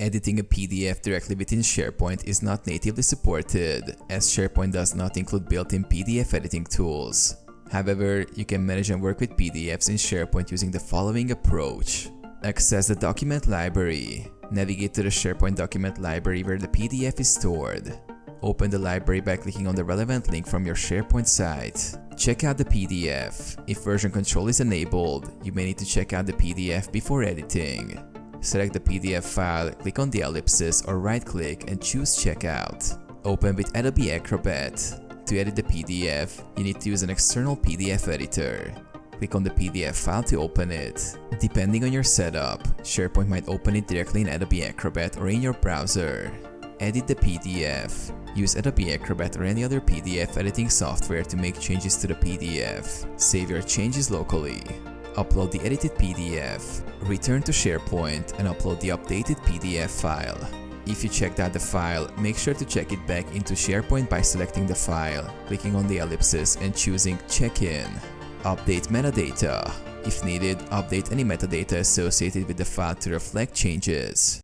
Editing a PDF directly within SharePoint is not natively supported, as SharePoint does not include built-in PDF editing tools. However, you can manage and work with PDFs in SharePoint using the following approach. Access the document library. Navigate to the SharePoint document library where the PDF is stored. Open the library by clicking on the relevant link from your SharePoint site. Check out the PDF. If version control is enabled, you may need to check out the PDF before editing. Select the PDF file, click on the ellipsis or right-click and choose Checkout. Open with Adobe Acrobat. To edit the PDF, you need to use an external PDF editor. Click on the PDF file to open it. Depending on your setup, SharePoint might open it directly in Adobe Acrobat or in your browser. Edit the PDF. Use Adobe Acrobat or any other PDF editing software to make changes to the PDF. Save your changes locally. Upload the edited PDF. Return to SharePoint and upload the updated PDF file. If you checked out the file, make sure to check it back into SharePoint by selecting the file, clicking on the ellipsis and choosing Check-in. Update metadata. If needed, update any metadata associated with the file to reflect changes.